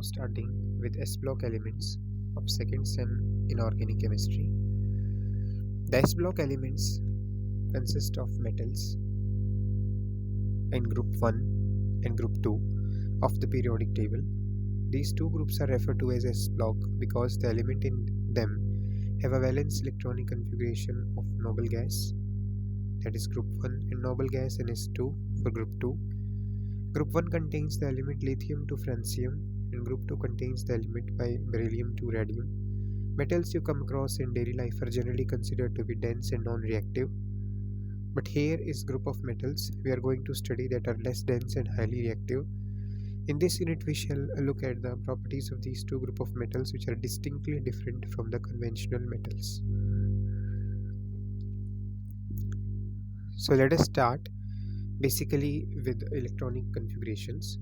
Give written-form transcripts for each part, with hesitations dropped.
Starting with S block elements of second sem inorganic chemistry. The S block elements consist of metals in group 1 and group 2 of the periodic table. These two groups are referred to as S block because the element in them have a valence electronic configuration of noble gas, that is group 1, and noble gas NS2 for group 2. Group 1 contains the element lithium to francium, and group 2 contains the element by beryllium to radium. Metals you come across in daily life are generally considered to be dense and non-reactive, but here is group of metals we are going to study that are less dense and highly reactive. In this unit we shall look at the properties of these two group of metals which are distinctly different from the conventional metals. So let us start basically with electronic configurations.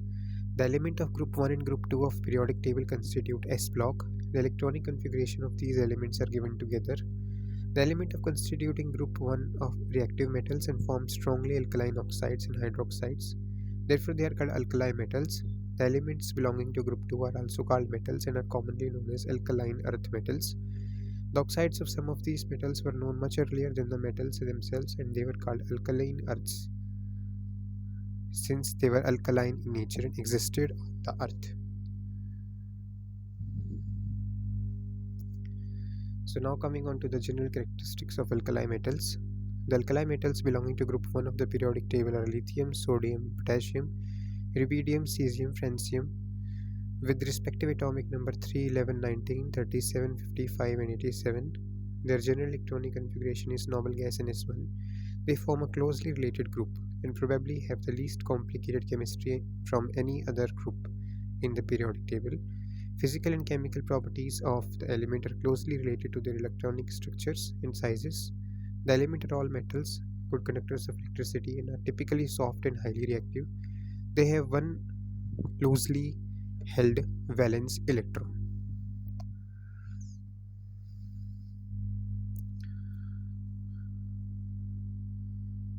The element of group 1 and group 2 of periodic table constitute S block. The electronic configuration of these elements are given together. The element of constituting group 1 of reactive metals and form strongly alkaline oxides and hydroxides. Therefore they are called alkali metals. The elements belonging to group 2 are also called metals and are commonly known as alkaline earth metals. The oxides of some of these metals were known much earlier than the metals themselves, and they were called alkaline earths, since they were alkaline in nature and existed on the earth. So now coming on to the general characteristics of alkali metals. The alkali metals belonging to group 1 of the periodic table are lithium, sodium, potassium, rubidium, cesium, francium, with respective atomic number 3, 11, 19, 37, 55 and 87. Their general electronic configuration is noble gas NS1. They form a closely related group and probably have the least complicated chemistry from any other group in the periodic table. Physical and chemical properties of the element are closely related to their electronic structures and sizes. The element are all metals, good conductors of electricity, and are typically soft and highly reactive. They have one loosely held valence electron.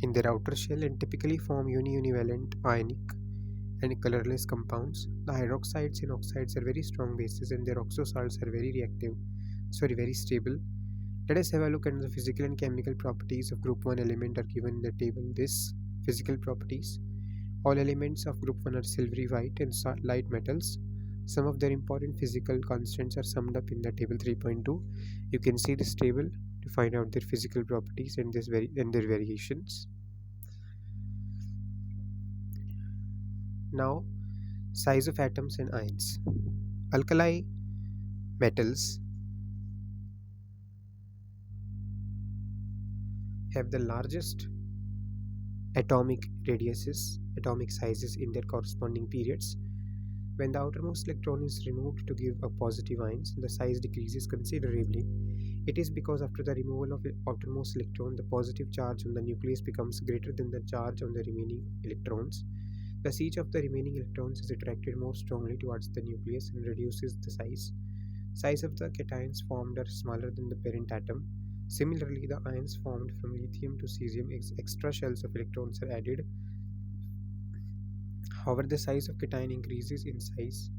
In their outer shell and typically form univalent ionic and colorless compounds. The hydroxides and oxides are very strong bases and their oxosalts are very stable. Let us have a look at the physical and chemical properties of group 1 element are given in the table. This physical properties. All elements of group 1 are silvery white and light metals. Some of their important physical constants are summed up in the table 3.2. You can see this table to find out their physical properties and their variations. Now, size of atoms and ions. Alkali metals have the largest atomic sizes in their corresponding periods. When the outermost electron is removed to give a positive ions, the size decreases considerably. It is because after the removal of the outermost electron, the positive charge on the nucleus becomes greater than the charge on the remaining electrons. The siege of the remaining electrons is attracted more strongly towards the nucleus and reduces the size. Size of the cations formed are smaller than the parent atom. Similarly, the ions formed from lithium to cesium, extra shells of electrons are added. However, the size of cation increases in size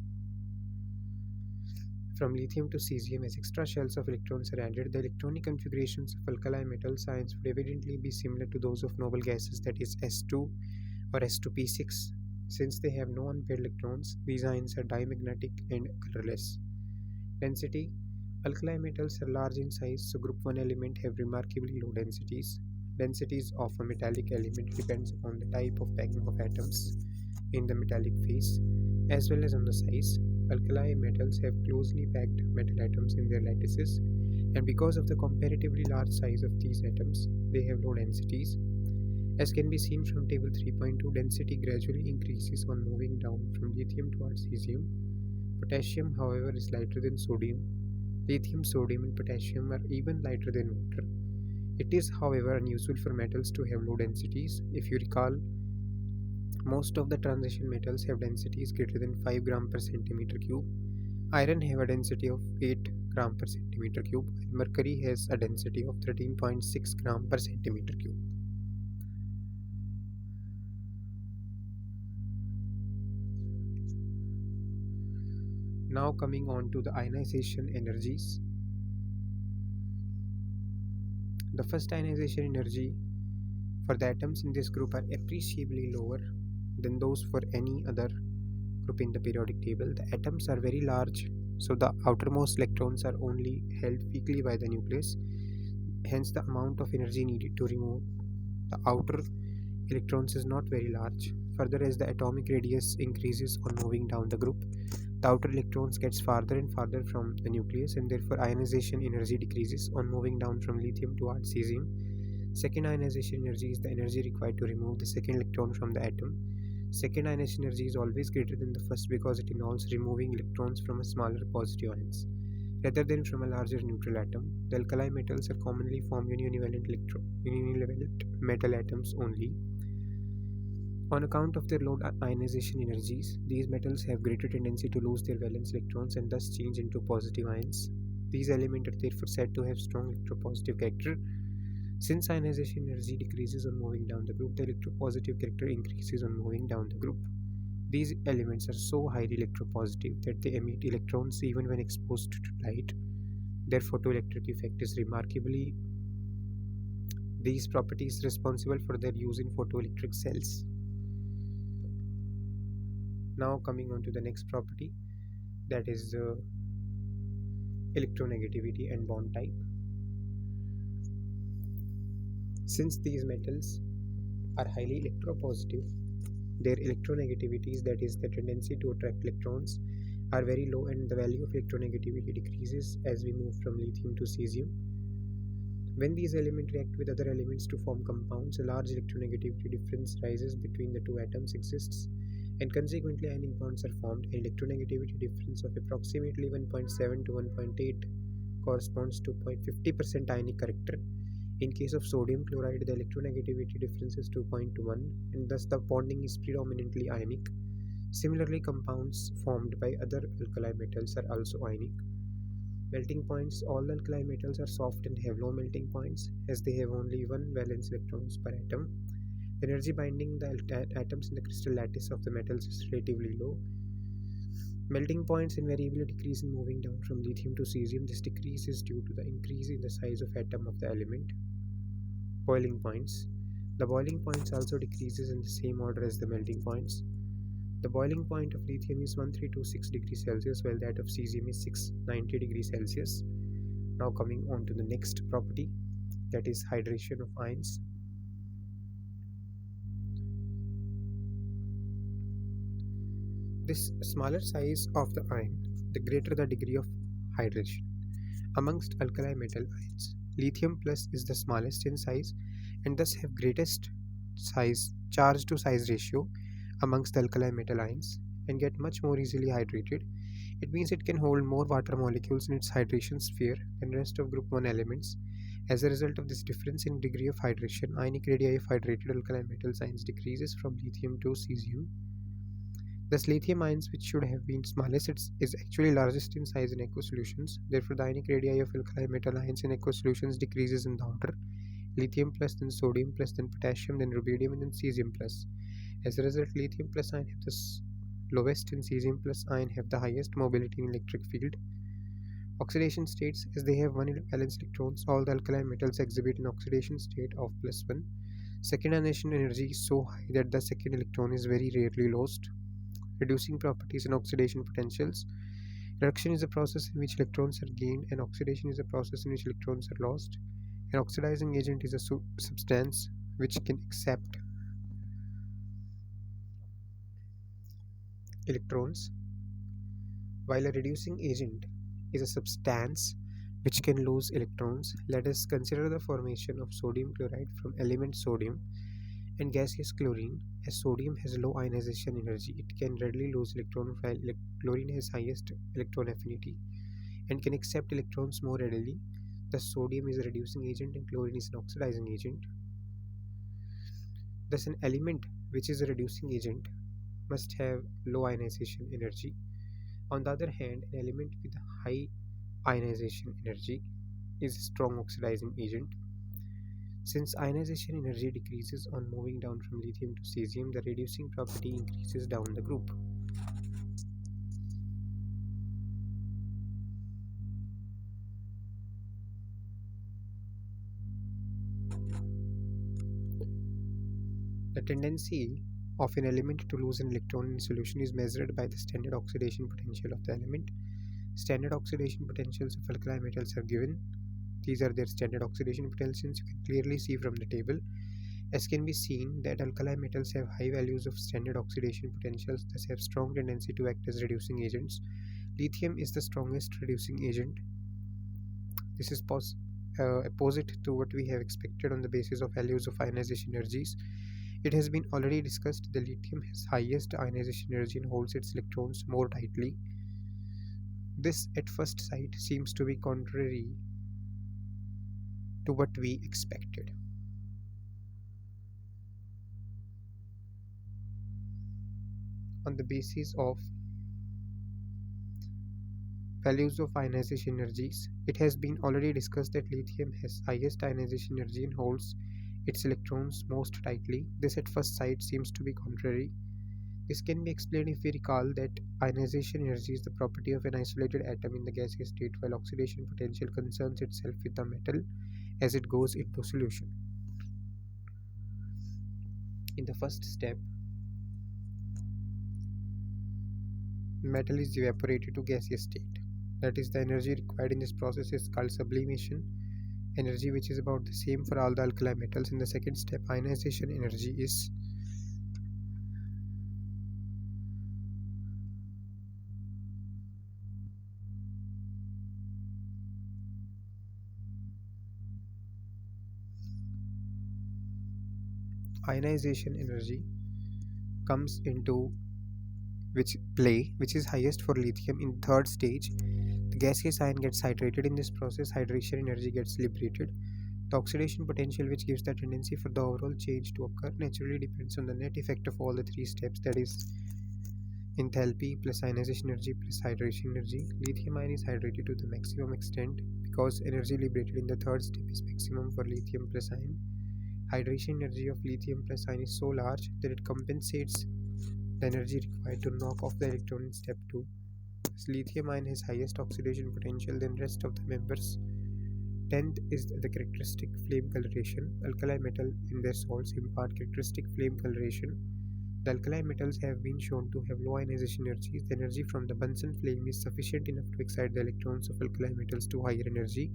from lithium to cesium as extra shells of electrons are added. The electronic configurations of alkali metal ions would evidently be similar to those of noble gases, that is S2 or S2p6. Since they have no unpaired electrons, these ions are diamagnetic and colorless. Density. Alkali metals are large in size, so group 1 element have remarkably low densities. Densities of a metallic element depends upon the type of packing of atoms in the metallic phase, as well as on the size. Alkali metals have closely packed metal atoms in their lattices, and because of the comparatively large size of these atoms, they have low densities. As can be seen from table 3.2, density gradually increases on moving down from lithium towards cesium. Potassium, however, is lighter than sodium. Lithium, sodium, and potassium are even lighter than water. It is, however, unusual for metals to have low densities. If you recall, most of the transition metals have densities greater than 5 gram per centimeter cube. Iron have a density of 8 gram per centimeter cube, and mercury has a density of 13.6 gram per centimeter cube. Now coming on to the ionization energies. The first ionization energy for the atoms in this group are appreciably lower than those for any other group in the periodic table. The atoms are very large, so the outermost electrons are only held weakly by the nucleus. Hence, the amount of energy needed to remove the outer electrons is not very large. Further, as the atomic radius increases on moving down the group, the outer electrons gets farther and farther from the nucleus, and therefore ionization energy decreases on moving down from lithium towards cesium. Second ionization energy is the energy required to remove the second electron from the atom. Second ionization energy is always greater than the first because it involves removing electrons from a smaller positive ions rather than from a larger neutral atom. The alkali metals are commonly formed univalent metal atoms only. On account of their low ionization energies, these metals have greater tendency to lose their valence electrons and thus change into positive ions. These elements are therefore said to have strong electropositive character. Since ionization energy decreases on moving down the group, the electropositive character increases on moving down the group. These elements are so highly electropositive that they emit electrons even when exposed to light. Their photoelectric effect is remarkably these properties responsible for their use in photoelectric cells. Now coming on to the next property, that is electronegativity and bond type. Since these metals are highly electropositive, their electronegativities, that is the tendency to attract electrons, are very low, and the value of electronegativity decreases as we move from lithium to cesium. When these elements react with other elements to form compounds, a large electronegativity difference rises between the two atoms exists, and consequently ionic bonds are formed. An electronegativity difference of approximately 1.7 to 1.8 corresponds to 0.50% ionic character. In case of sodium chloride, the electronegativity difference is 2.1, and thus the bonding is predominantly ionic. Similarly, compounds formed by other alkali metals are also ionic. Melting points: all the alkali metals are soft and have low melting points as they have only one valence electrons per atom. The energy binding the atoms in the crystal lattice of the metals is relatively low. Melting points invariably decrease in moving down from lithium to cesium. This decrease is due to the increase in the size of atom of the element. Boiling points: the boiling points also decreases in the same order as the melting points. The boiling point of lithium is 1326 degrees Celsius, while that of cesium is 690 degrees Celsius. Now coming on to the next property, that is hydration of ions. This smaller size of the ion, the greater the degree of hydration. Amongst alkali metal ions, lithium plus is the smallest in size and thus have greatest size charge to size ratio amongst the alkali metal ions and get much more easily hydrated. It means it can hold more water molecules in its hydration sphere than rest of group 1 elements. As a result of this difference in degree of hydration, ionic radii of hydrated alkali metal ions decreases from lithium to cesium. Thus, lithium ions, which should have been smallest, is actually largest in size in aqueous solutions. Therefore, the ionic radii of alkali metal ions in aqueous solutions decreases in the order lithium plus, then sodium plus, then potassium, then rubidium, and then cesium plus. As a result, lithium plus ion have the lowest and cesium plus ion have the highest mobility in electric field. Oxidation states: as they have one valence electrons, all the alkali metals exhibit an oxidation state of +1. Second ionization energy is so high that the second electron is very rarely lost. Reducing properties and oxidation potentials. Reduction is a process in which electrons are gained, and oxidation is a process in which electrons are lost. An oxidizing agent is a substance which can accept electrons, while a reducing agent is a substance which can lose electrons. Let us consider the formation of sodium chloride from element sodium and gaseous chlorine. As sodium has low ionization energy, it can readily lose electrons, while chlorine has highest electron affinity and can accept electrons more readily. Thus, sodium is a reducing agent and chlorine is an oxidizing agent. Thus, an element which is a reducing agent must have low ionization energy. On the other hand, an element with high ionization energy is a strong oxidizing agent. Since ionization energy decreases on moving down from lithium to cesium, the reducing property increases down the group. tendency of an element to lose an electron in solution is measured by the standard oxidation potential of the element. Standard oxidation potentials of alkali metals are given. These are their standard oxidation potentials. You can clearly see from the table. As can be seen that alkali metals have high values of standard oxidation potentials, thus have strong tendency to act as reducing agents. Lithium is the strongest reducing agent. This is opposite to what we have expected on the basis of values of ionization energies. It has been already discussed the lithium has highest ionization energy and holds its electrons more tightly. This at first sight seems to be contrary to what we expected. On the basis of values of ionization energies, it has been already discussed that lithium has highest ionization energy and holds its electrons most tightly. This at first sight seems to be contrary. This can be explained if we recall that ionization energy is the property of an isolated atom in the gaseous state, while oxidation potential concerns itself with the metal as it goes into solution. In the first step, metal is evaporated to gaseous state. That is, the energy required in this process is called sublimation energy, which is about the same for all the alkali metals. In the second step, ionization energy is comes into which is highest for lithium. In third stage, the gaseous ion gets hydrated. In this process, hydration energy gets liberated. The oxidation potential, which gives the tendency for the overall change to occur, naturally depends on the net effect of all the three steps, that is enthalpy plus ionization energy plus hydration energy. Lithium ion is hydrated to the maximum extent because energy liberated in the third step is maximum for lithium plus ion. Hydration energy of lithium plus ion is so large that it compensates the energy required to knock off the electron in step 2. As lithium ion has highest oxidation potential than rest of the members. 10th is the characteristic flame coloration. Alkali metal in their salts impart characteristic flame coloration. The alkali metals have been shown to have low ionization energies. The energy from the Bunsen flame is sufficient enough to excite the electrons of alkali metals to higher energy.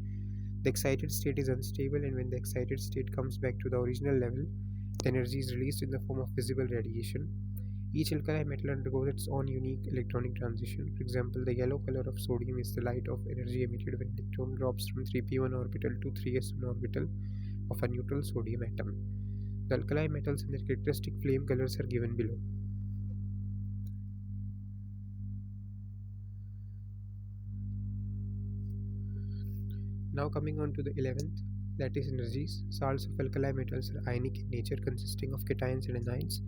The excited state is unstable, and when the excited state comes back to the original level, the energy is released in the form of visible radiation. Each alkali metal undergoes its own unique electronic transition. For example, the yellow color of sodium is the light of energy emitted when electron drops from 3p1 orbital to 3s1 orbital of a neutral sodium atom. The alkali metals and their characteristic flame colors are given below. Now coming on to the 11th, lattice energies. Salts of alkali metals are ionic in nature, consisting of cations and anions.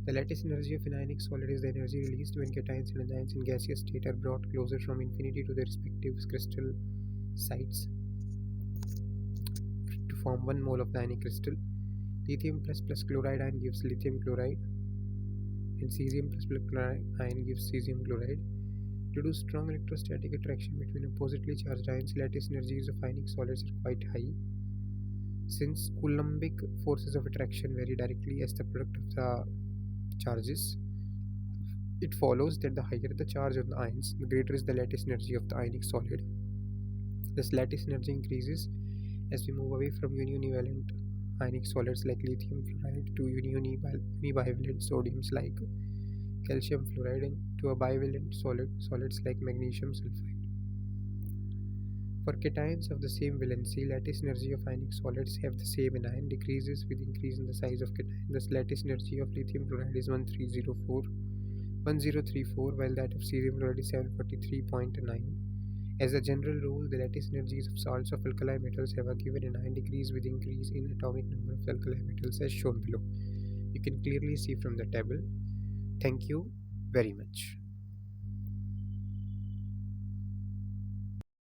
The lattice energy of an ionic solid is the energy released when cations and anions in gaseous state are brought closer from infinity to their respective crystal sites to form 1 mole of the ionic crystal. Lithium plus chloride ion gives lithium chloride, and cesium plus chloride ion gives cesium chloride. Due to strong electrostatic attraction between oppositely charged ions, lattice energies of ionic solids are quite high. Since Coulombic forces of attraction vary directly as the product of the charges, it follows that the higher the charge of the ions, the greater is the lattice energy of the ionic solid. This lattice energy increases as we move away from univalent ionic solids like lithium fluoride to unibivalent sodiums like calcium fluoride and to a bivalent solids like magnesium sulfide. For cations of the same valency, lattice energy of ionic solids have the same anion decreases with increase in the size of cation. Thus, lattice energy of lithium chloride is 1034, while that of cesium chloride is 743.9. As a general rule, the lattice energies of salts of alkali metals have a given anion decrease with increase in atomic number of alkali metals as shown below. You can clearly see from the table. Thank you very much.